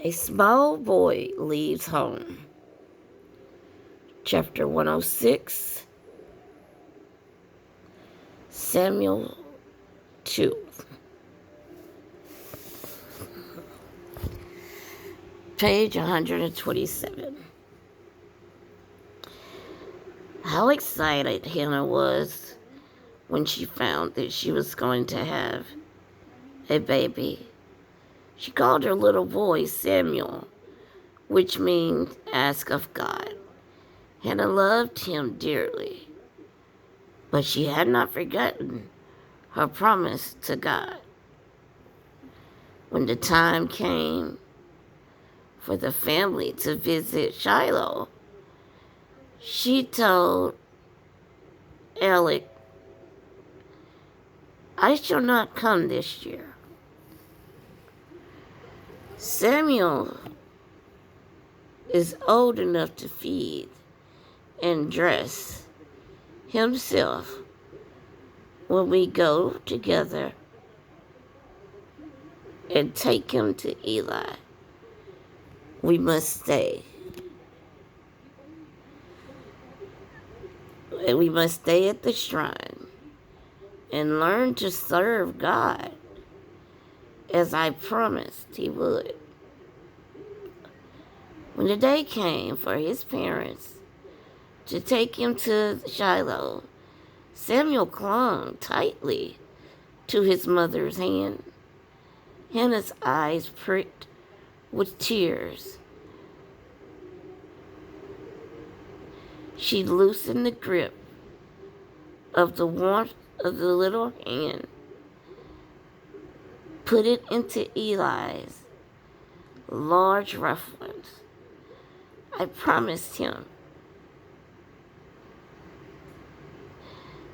A small boy leaves home. Chapter 106, Samuel 2. Page 127. How excited Hannah was when she found that she was going to have a baby. She called her little boy Samuel, which means ask of God. Hannah loved him dearly, but she had not forgotten her promise to God. When the time came for the family to visit Shiloh, she told Alec, "I shall not come this year." Samuel is old enough to feed and dress himself. When we go together and take him to Eli, we must stay. We must stay at the shrine and learn to serve God as I promised he would. When the day came for his parents to take him to Shiloh, Samuel clung tightly to his mother's hand. Hannah's eyes pricked with tears. She loosened the grip of the warmth of the little hand, put it into Eli's large rough ones. I promised him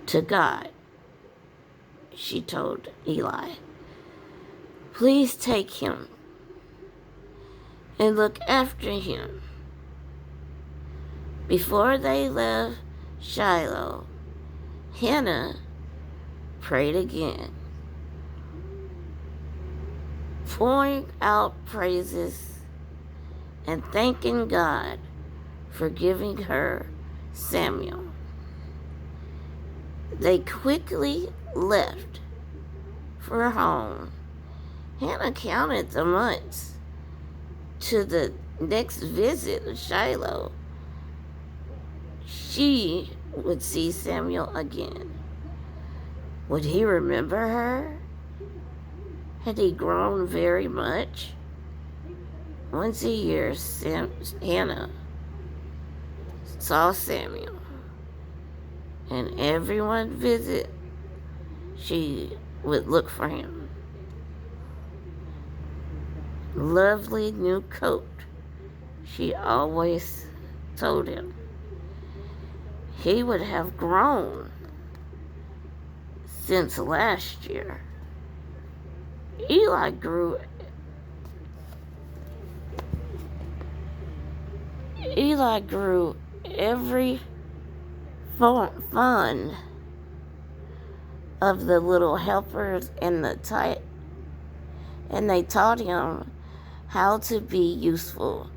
to God, she told Eli. Please take him and look after him. Before they left Shiloh, Hannah prayed again, pouring out praises and thanking God for giving her Samuel. They quickly left for home. Hannah counted the months to the next visit of Shiloh. She would see Samuel again. Would he remember her? Had he grown very much? Once a year, Hannah saw Samuel, and everyone visit, she would look for him. Lovely new coat, she always told him. He would have grown since last year. Eli grew every fun of the little helpers and they taught him how to be useful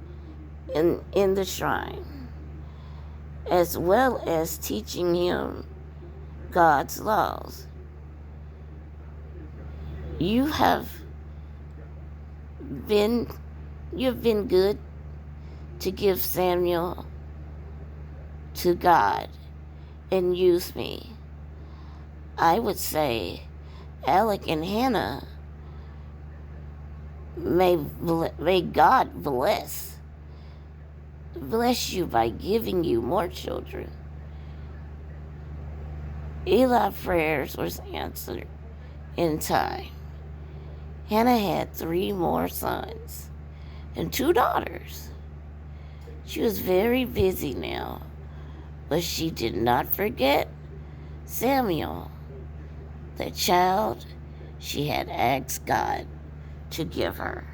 in the shrine, as well as teaching him God's laws. You've been good to give Samuel to God and use me. I would say Alec and Hannah, may God bless you by giving you more children. Eli's prayers was answered in time. Hannah had 3 more sons and 2 daughters. She was very busy now, but she did not forget Samuel, the child she had asked God to give her.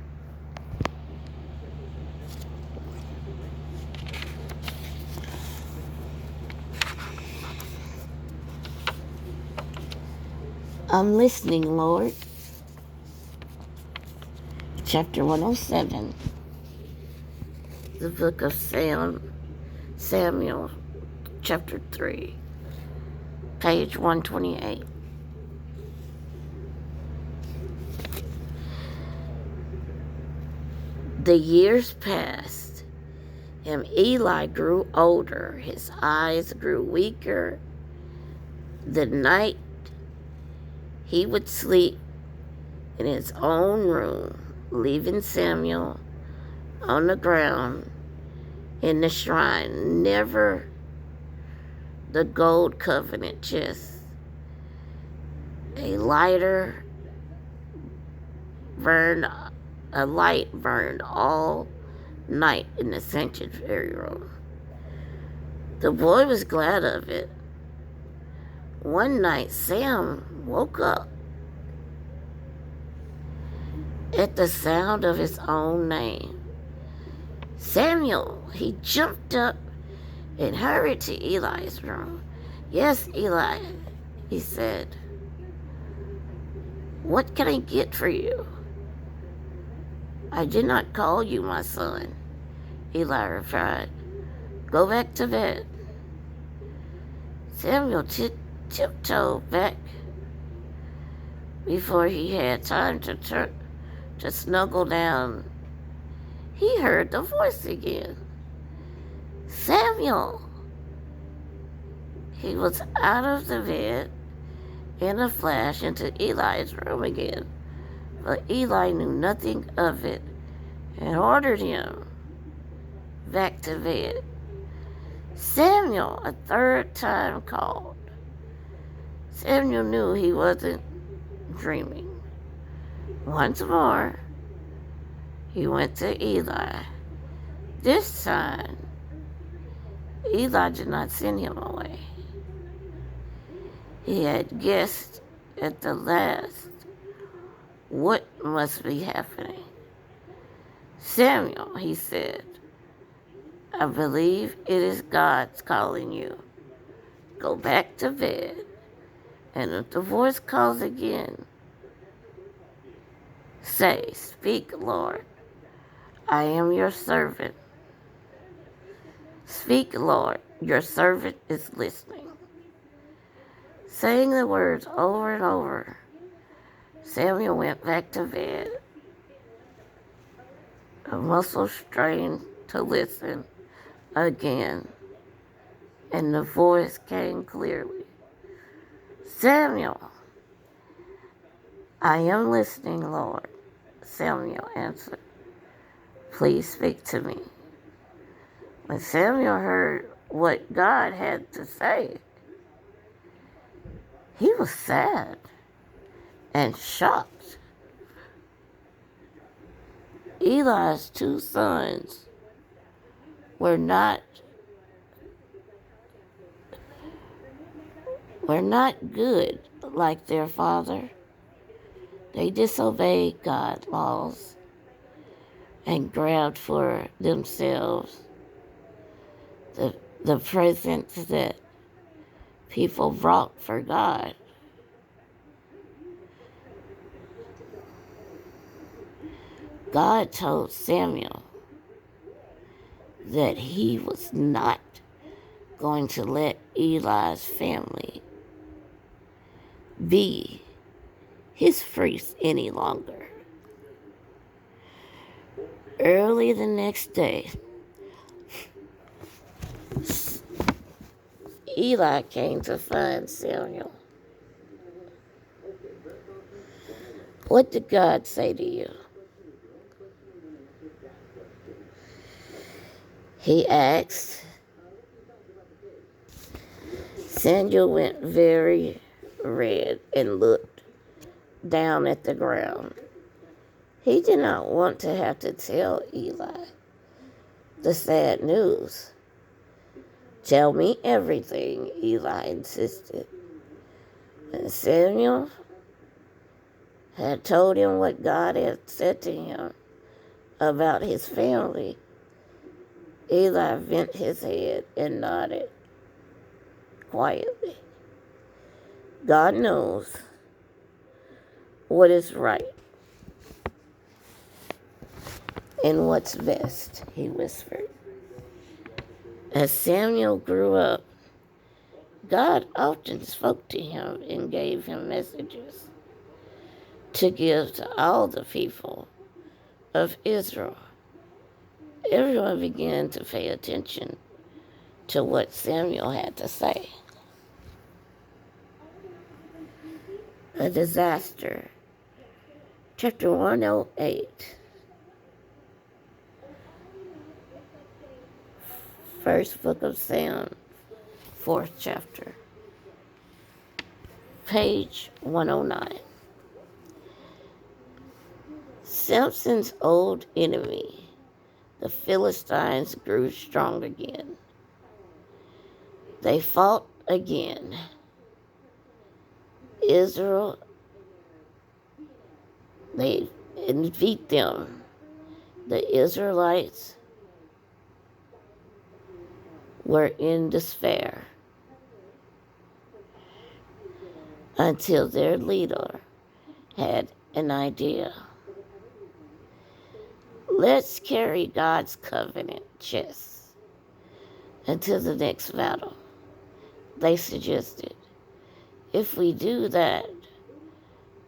I'm listening, Lord. Chapter 107. the book of Samuel, chapter 3, page 128. The years passed, and Eli grew older. His eyes grew weaker. The night he would sleep in his own room, leaving Samuel on the ground in the shrine, never the gold covenant chest. A light burned all night in the sanctuary room. The boy was glad of it. One night, Sam woke up at the sound of his own name. Samuel! He jumped up and hurried to Eli's room. Yes, Eli, he said. What can I get for you? I did not call you my son, Eli replied. Go back to bed. Samuel tiptoed back before he had time to snuggle down. He heard the voice again. Samuel! He was out of the bed in a flash into Eli's room again, but Eli knew nothing of it and ordered him back to bed. Samuel a third time called. Samuel knew he wasn't dreaming. Once more, he went to Eli. This time, Eli did not send him away. He had guessed at the last what must be happening. Samuel, he said, I believe it is God's calling you. Go back to bed, and if the voice calls again, say, Speak, Lord, I am your servant. Speak, Lord, your servant is listening. Saying the words over and over, Samuel went back to bed, a muscle strained to listen again, and the voice came clearly. Samuel, I am listening, Lord, Samuel answered. Please speak to me. When Samuel heard what God had to say, he was sad and shocked. Eli's two sons were not good like their father. They disobeyed God's laws and grabbed for themselves the presents that people brought for God. God told Samuel that he was not going to let Eli's family be his priest any longer. Early the next day, Eli came to find Samuel. What did God say to you? He asked. Samuel went very red and looked down at the ground. He did not want to have to tell Eli the sad news. Tell me everything, Eli insisted. And Samuel had told him what God had said to him about his family. Eli bent his head and nodded quietly. God knows what is right. and what's best, he whispered. As Samuel grew up, God often spoke to him and gave him messages to give to all the people of Israel. Everyone began to pay attention to what Samuel had to say. A disaster. Chapter 108. First book of Sam, 4th chapter. Page 109. Samson's old enemy, the Philistines, grew strong again. They fought again. Israel, they defeat them. The Israelites were in despair until their leader had an idea. Let's carry God's covenant chest until the next battle, they suggested. If we do that,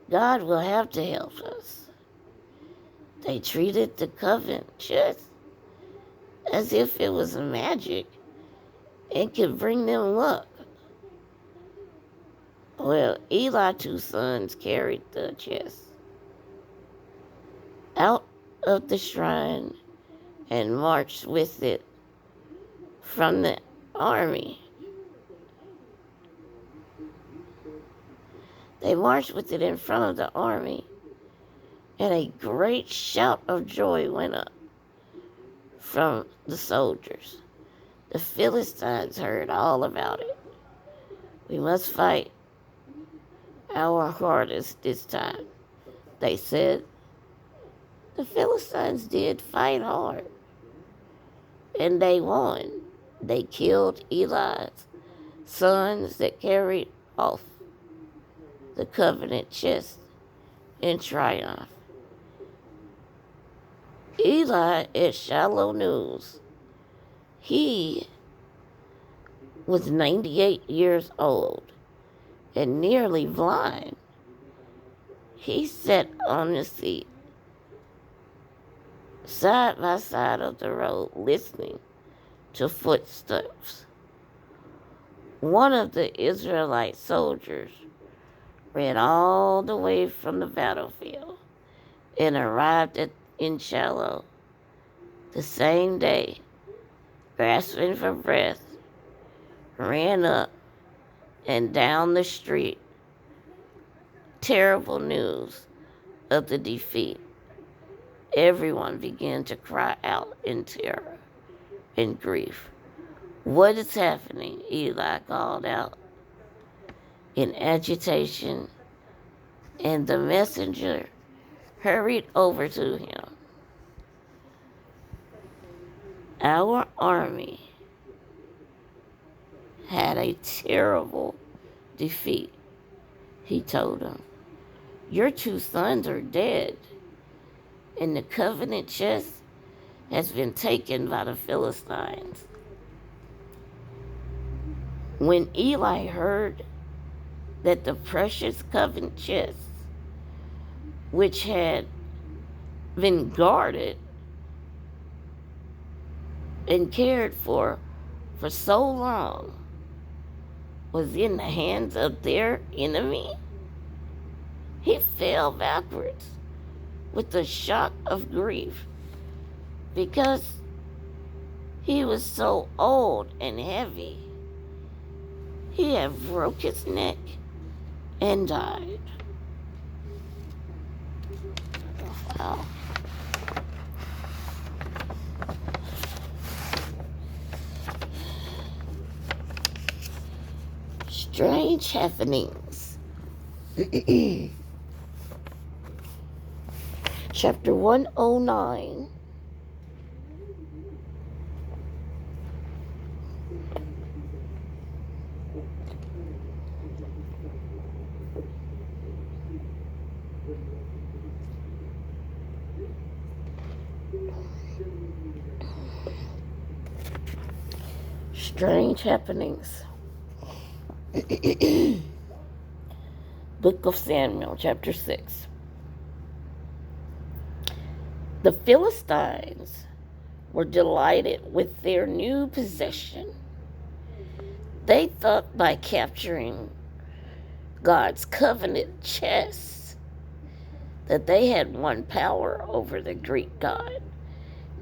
God will have to help us. They treated the covenant chest as if it was magic and could bring them luck. Well, Eli's 2 sons carried the chest out of the shrine and marched with it from the army. They marched with it in front of the army, and a great shout of joy went up from the soldiers. The Philistines heard all about it. We must fight our hardest this time, they said. The Philistines did fight hard, and they won. They killed Eli's sons that carried off the covenant chest in triumph. Eli at Shiloh News. He was 98 years old and nearly blind. He sat on the seat side by side of the road listening to footsteps. One of the Israelite soldiers ran all the way from the battlefield and arrived in Shiloh the same day, grasping for breath, ran up and down the street. Terrible news of the defeat. Everyone began to cry out in terror and grief. What is happening? Eli called out in agitation, and the messenger hurried over to him. Our army had a terrible defeat, he told him. Your 2 sons are dead, and the covenant chest has been taken by the Philistines. When Eli heard that the precious covenant chest, which had been guarded and cared for so long, was in the hands of their enemy, he fell backwards with the shock of grief because he was so old and heavy. He had broke his neck and died. Wow. Strange happenings. Chapter 109. Strange happenings. Book of Samuel, chapter 6. The Philistines were delighted with their new possession. They thought by capturing God's covenant chest that they had won power over the Greek god.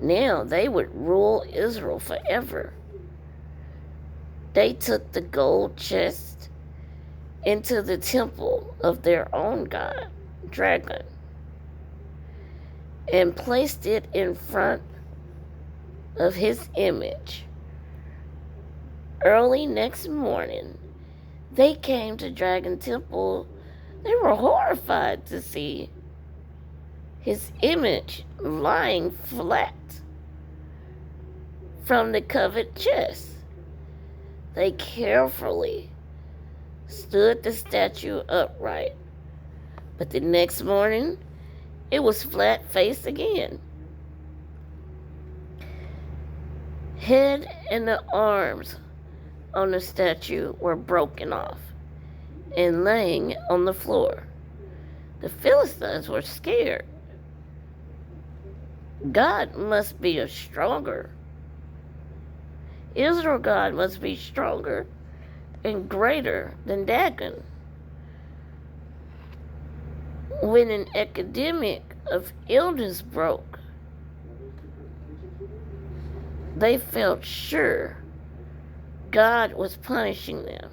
Now they would rule Israel forever. They took the gold chest into the temple of their own god, Dragon, and placed it in front of his image. Early next morning, they came to Dragon Temple. They were horrified to see his image lying flat from the covered chest. They carefully stood the statue upright, but the next morning it was flat-faced again. Head and the arms on the statue were broken off and laying on the floor. The Philistines were scared. God must be stronger. Israel God must be stronger and greater than Dagon. When an epidemic of illness broke, they felt sure God was punishing them.